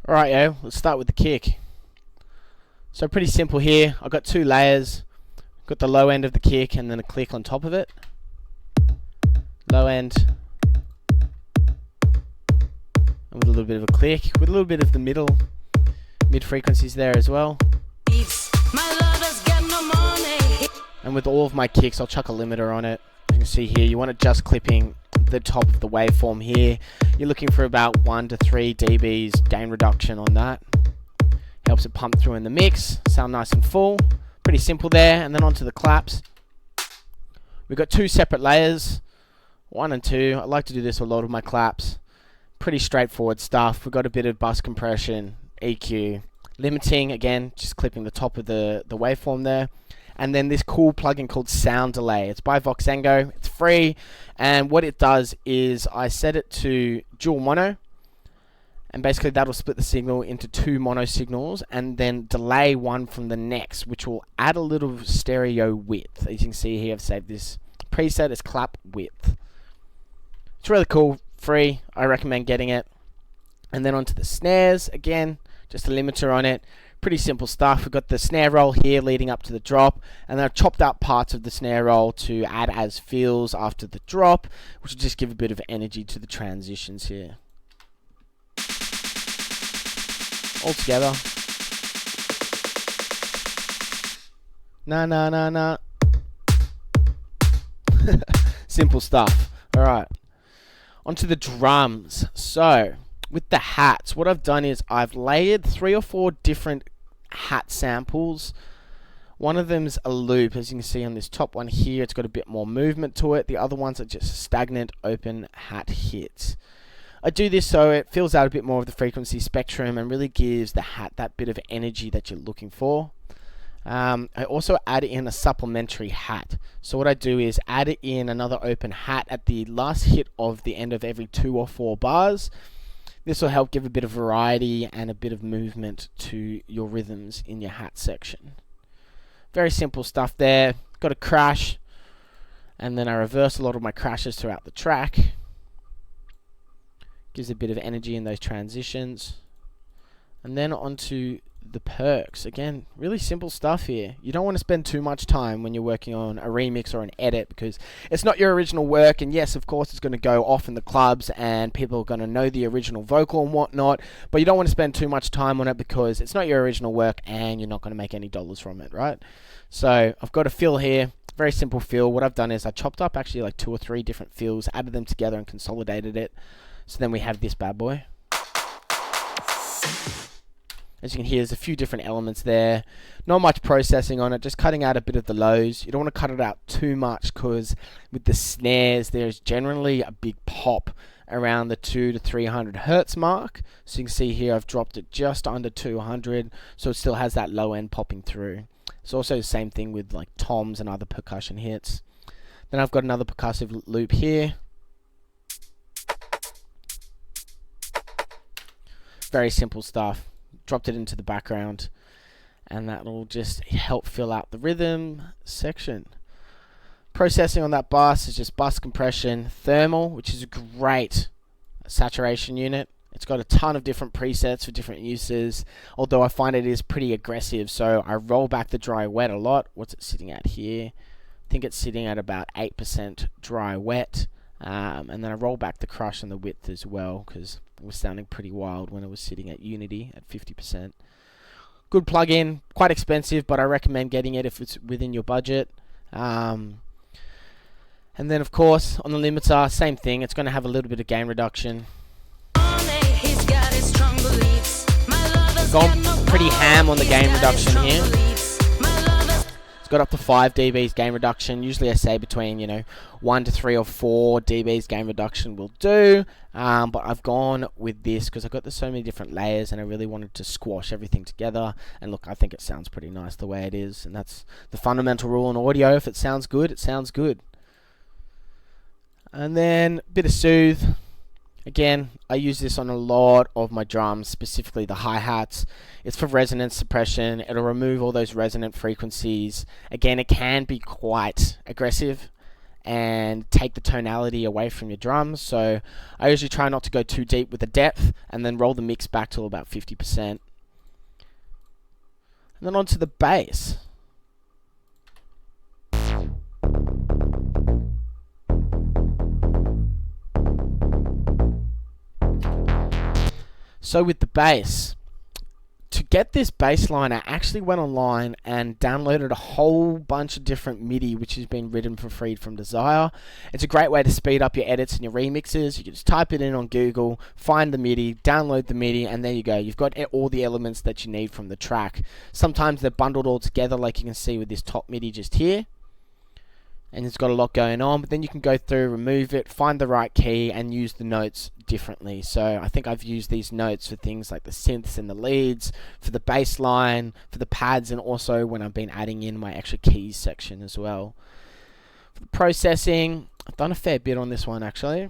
Alright, yo, let's start with the kick. So pretty simple here. I've got two layers. Got the low end of the kick and then a click on top of it. Low end. And with a little bit of a click. With a little bit of the mid frequencies there as well. And with all of my kicks, I'll chuck a limiter on it. You can see here, you want it just clipping the top of the waveform here. You're looking for about 1 to 3 dBs gain reduction on that. Helps it pump through in the mix, sound nice and full. Pretty simple there. And then onto the claps. We've got two separate layers, 1 and 2. I like to do this with a lot of my claps. Pretty straightforward stuff. We've got a bit of bus compression, EQ, limiting, again, just clipping the top of the waveform there. And then this cool plugin called Sound Delay. It's by Voxengo. It's free. And what it does is I set it to dual mono. And basically that'll split the signal into 2 mono signals and then delay one from the next, which will add a little stereo width. As you can see here, I've saved this preset as clap width. It's really cool, free. I recommend getting it. And then onto the snares. Again, just a limiter on it. Pretty simple stuff. We've got the snare roll here leading up to the drop, and then I've chopped out parts of the snare roll to add as fills after the drop, which will just give a bit of energy to the transitions here. All together. Nah. Simple stuff. Alright. Onto the drums. So, with the hats, what I've done is I've layered 3 or 4 different hat samples. One of them's a loop, as you can see on this top one here. It's got a bit more movement to it. The other ones are just stagnant open hat hits. I do this so it fills out a bit more of the frequency spectrum and really gives the hat that bit of energy that you're looking for. I also add in a supplementary hat. So what I do is add in another open hat at the last hit of the end of every 2 or 4 bars. This will help give a bit of variety and a bit of movement to your rhythms in your hat section. Very simple stuff there. Got a crash, and then I reverse a lot of my crashes throughout the track. Gives a bit of energy in those transitions. And then onto the perks. Again, really simple stuff here. You don't want to spend too much time when you're working on a remix or an edit because it's not your original work, and yes, of course, it's going to go off in the clubs and people are going to know the original vocal and whatnot, but you don't want to spend too much time on it because it's not your original work and you're not going to make any dollars from it, right? So I've got a fill here. Very simple fill. What I've done is I chopped up actually like 2 or 3 different fills, added them together and consolidated it. So then we have this bad boy. As you can hear, there's a few different elements there. Not much processing on it, just cutting out a bit of the lows. You don't want to cut it out too much because with the snares, there's generally a big pop around the 200 to 300 hertz mark. So you can see here, I've dropped it just under 200, so it still has that low end popping through. It's also the same thing with like toms and other percussion hits. Then I've got another percussive loop here. Very simple stuff. Dropped it into the background, and that will just help fill out the rhythm section. Processing on that bus is just bus compression, thermal, which is a great saturation unit. It's got a ton of different presets for different uses, although I find it is pretty aggressive, so I roll back the dry wet a lot. What's it sitting at here? I think it's sitting at about 8% dry wet. And then I roll back the crush and the width as well because it was sounding pretty wild when it was sitting at Unity at 50%. Good plugin, quite expensive, but I recommend getting it if it's within your budget. And then of course on the limiter, same thing. It's going to have a little bit of gain reduction. Gone pretty ham on the gain reduction here. Got up to 5 dBs gain reduction. Usually I say between 1 to 3 or 4 dBs gain reduction will do, but I've gone with this because I've got so many different layers and I really wanted to squash everything together. And look, I think it sounds pretty nice the way it is, and that's the fundamental rule in audio. If it sounds good, it sounds good. And then a bit of soothe. Again, I use this on a lot of my drums, specifically the hi-hats. It's for resonance suppression. It'll remove all those resonant frequencies. Again, it can be quite aggressive, and take the tonality away from your drums. So I usually try not to go too deep with the depth, and then roll the mix back to about 50%. And then onto the bass. So with the bass, to get this bass line, I actually went online and downloaded a whole bunch of different MIDI which has been written for free from Desire. It's a great way to speed up your edits and your remixes. You can just type it in on Google, find the MIDI, download the MIDI, and there you go. You've got all the elements that you need from the track. Sometimes they're bundled all together, like you can see with this top MIDI just here. And it's got a lot going on, but then you can go through, remove it, find the right key, and use the notes differently. So I think I've used these notes for things like the synths and the leads, for the bass line, for the pads, and also when I've been adding in my extra keys section as well. For the processing, I've done a fair bit on this one actually.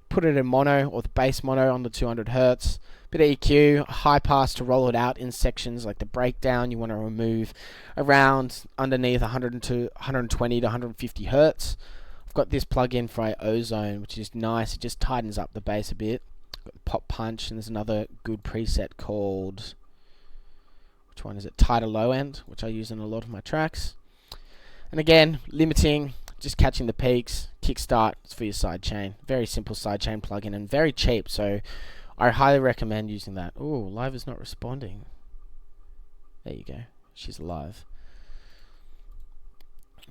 Put it in mono, or the bass mono on the 200 Hz. Bit of EQ, high pass to roll it out in sections like the breakdown. You want to remove around underneath 120 to 150 Hz. I've got this plug-in for ozone, which is nice. It just tightens up the bass a bit. I've got the pop punch, and there's another good preset called, which one is it? Tighter low end, which I use in a lot of my tracks. And again, limiting, just catching the peaks. Kickstart is for your sidechain. Very simple sidechain plugin and very cheap, so I highly recommend using that. Oh, Live is not responding. There you go. She's alive.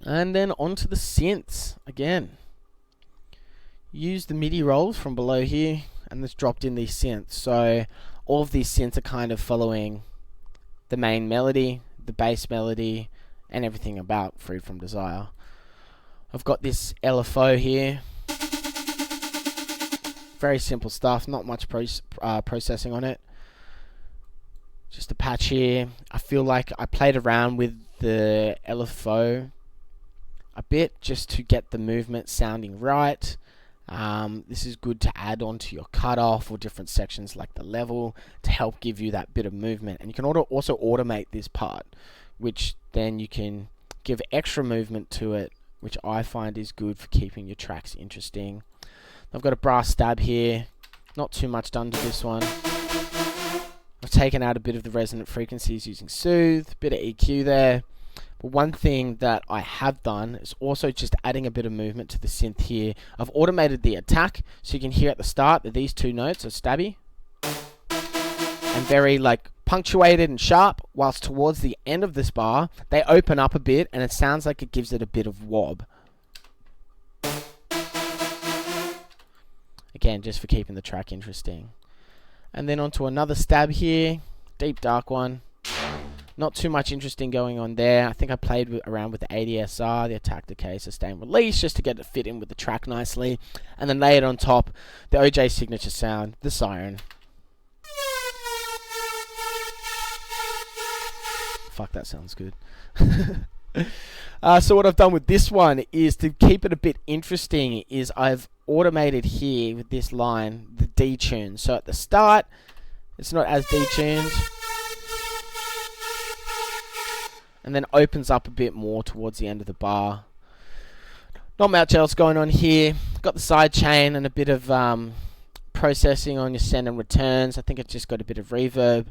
And then onto the synths. Again, use the MIDI rolls from below here, and it's dropped in these synths. So all of these synths are kind of following the main melody, the bass melody, and everything about Free From Desire. I've got this LFO here. Very simple stuff, not much processing on it. Just a patch here. I feel like I played around with the LFO a bit just to get the movement sounding right. This is good to add onto your cutoff or different sections like the level to help give you that bit of movement. And you can also automate this part, which then you can give extra movement to it, which I find is good for keeping your tracks interesting. I've got a brass stab here, not too much done to this one. I've taken out a bit of the resonant frequencies using Soothe, bit of EQ there. But one thing that I have done is also just adding a bit of movement to the synth here. I've automated the attack, so you can hear at the start that these two notes are stabby and very like punctuated and sharp, whilst towards the end of this bar, they open up a bit and it sounds like it gives it a bit of wob. Again, just for keeping the track interesting. And then onto another stab here, deep dark one. Not too much interesting going on there. I think I played around with the ADSR, the attack, decay, sustain, release, just to get it fit in with the track nicely. And then lay it on top, the OJ signature sound, the siren. Fuck, that sounds good. So what I've done with this one is to keep it a bit interesting is I've automated here with this line the detune. So at the start, it's not as detuned, and then opens up a bit more towards the end of the bar. Not much else going on here. Got the side chain and a bit of processing on your send and returns. I think it's just got a bit of reverb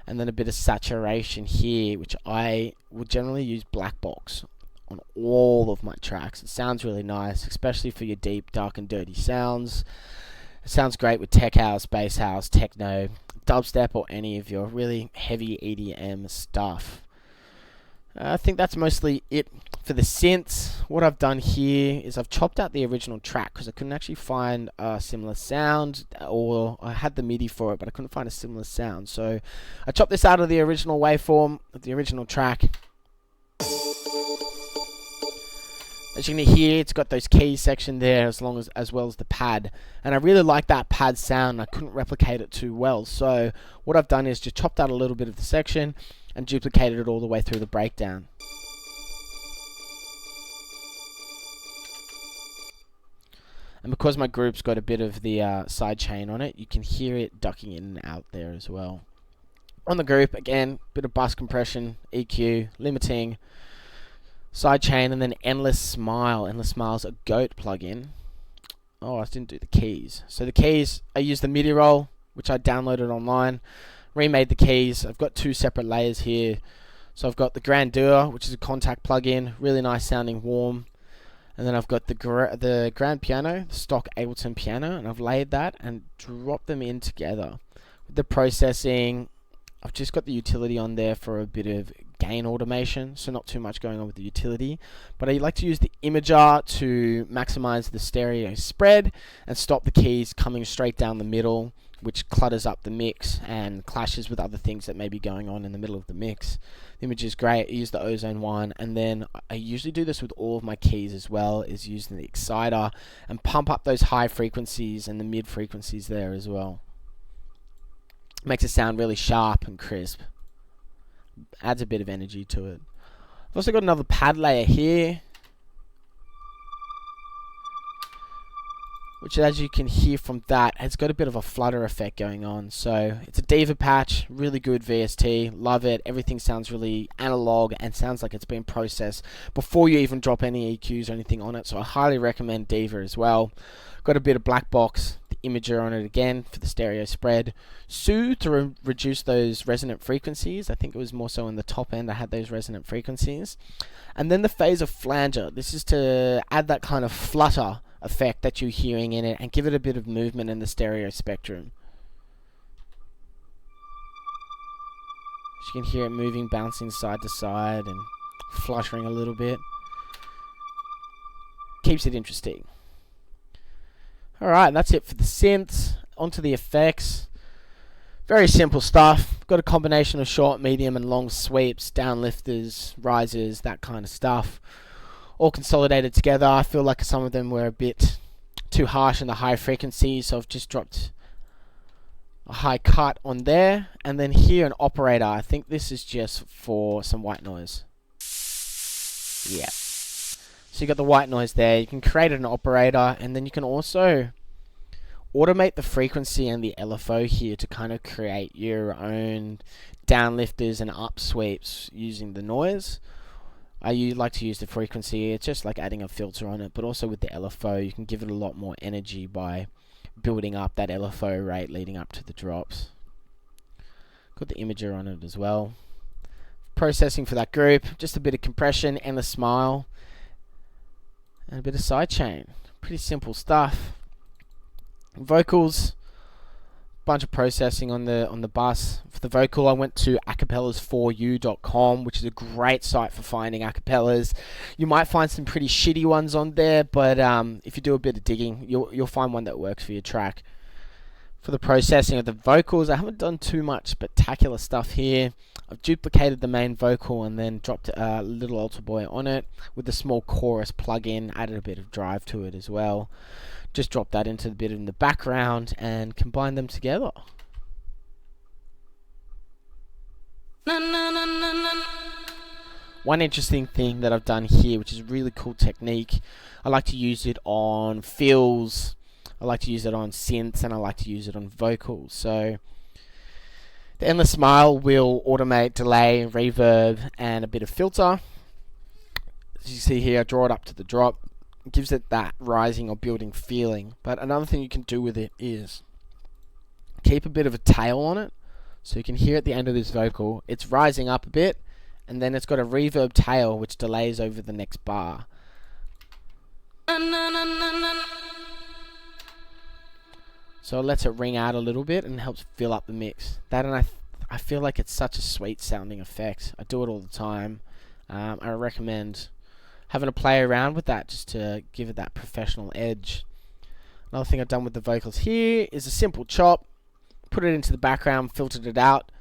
and then a bit of saturation here, which I would generally use black box on all of my tracks. It sounds really nice, especially for your deep, dark and dirty sounds. It sounds great with tech house, bass house, techno, dubstep, or any of your really heavy EDM stuff. I think that's mostly it for the synths. What I've done here is I've chopped out the original track because I couldn't actually find a similar sound, or I had the MIDI for it but I couldn't find a similar sound. So I chopped this out of the original waveform of the original track. As you can hear, it's got those keys section there as well as the pad, and I really like that pad sound. I couldn't replicate it too well, so what I've done is just chopped out a little bit of the section and duplicated it all the way through the breakdown. And because my group's got a bit of the side chain on it, you can hear it ducking in and out there as well. On the group, again, bit of bus compression, EQ, limiting, Sidechain, and then Endless Smile. Endless Smile's a GOAT plugin. Oh, I didn't do the keys. So the keys, I used the MIDI roll, which I downloaded online. Remade the keys. I've got 2 separate layers here. So I've got the Grandeur, which is a contact plugin, really nice sounding, warm. And then I've got the Grand Piano, the stock Ableton piano, and I've laid that and dropped them in together. With the processing, I've just got the utility on there for a bit of gain automation, so not too much going on with the utility. But I like to use the imager to maximize the stereo spread and stop the keys coming straight down the middle, which clutters up the mix and clashes with other things that may be going on in the middle of the mix. The image is great. I use the Ozone one, and then I usually do this with all of my keys as well, is using the exciter and pump up those high frequencies and the mid frequencies there as well. Makes it sound really sharp and crisp. Adds a bit of energy to it. I've also got another pad layer here, which, as you can hear from that, has got a bit of a flutter effect going on. So it's a Diva patch, really good VST, love it. Everything sounds really analog and sounds like it's been processed before you even drop any EQs or anything on it. So I highly recommend Diva as well. Got a bit of black box, the imager on it again for the stereo spread. Soothe to reduce those resonant frequencies. I think it was more so in the top end I had those resonant frequencies. And then the Phaser Flanger. This is to add that kind of flutter effect that you're hearing in it and give it a bit of movement in the stereo spectrum. You can hear it moving, bouncing side to side and fluttering a little bit. Keeps it interesting. Alright, that's it for the synths. Onto the effects. Very simple stuff. Got a combination of short, medium and long sweeps, downlifters, risers, that kind of stuff. All consolidated together. I feel like some of them were a bit too harsh in the high frequencies, so I've just dropped a high cut on there. And then here an operator. I think this is just for some white noise. Yeah. So you got the white noise there. You can create an operator, and then you can also automate the frequency and the LFO here to kind of create your own downlifters and up sweeps using the noise. I like to use the frequency. It's just like adding a filter on it, but also with the LFO you can give it a lot more energy by building up that LFO rate leading up to the drops. Got the imager on it as well. Processing for that group, just a bit of compression and the smile and a bit of sidechain. Pretty simple stuff. Vocals, bunch of processing on the bus. For the vocal, I went to acapellas4u.com, which is a great site for finding acapellas. You might find some pretty shitty ones on there, but if you do a bit of digging, you'll find one that works for your track. For the processing of the vocals, I haven't done too much spectacular stuff here. I've duplicated the main vocal and then dropped a little altar boy on it with the small chorus plugin, added a bit of drive to it as well. Just drop that into the bit in the background and combine them together. One interesting thing that I've done here, which is a really cool technique, I like to use it on fills, I like to use it on synths, and I like to use it on vocals. So the Endless Smile will automate delay, reverb, and a bit of filter. As you see here, I draw it up to the drop. It gives it that rising or building feeling. But another thing you can do with it is keep a bit of a tail on it, so you can hear at the end of this vocal it's rising up a bit, and then it's got a reverb tail which delays over the next bar. So it lets it ring out a little bit and helps fill up the mix. That, and I feel like it's such a sweet sounding effect. I do it all the time. I recommend having a play around with that just to give it that professional edge. Another thing I've done with the vocals here is a simple chop, put it into the background, filtered it out.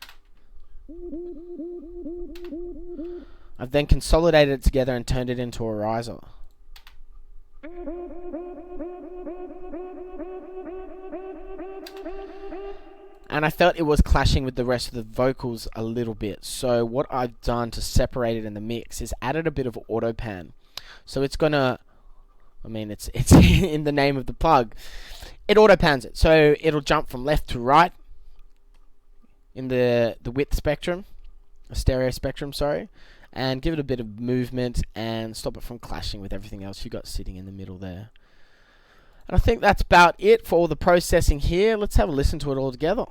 I've then consolidated it together and turned it into a riser. And I felt it was clashing with the rest of the vocals a little bit. So what I've done to separate it in the mix is added a bit of auto pan. So it's gonna, I mean, it's in the name of the plug. It auto pans it, so it'll jump from left to right in the width spectrum, stereo spectrum, sorry. and give it a bit of movement and stop it from clashing with everything else you've got sitting in the middle there. And I think that's about it for all the processing here. Let's have a listen to it all together.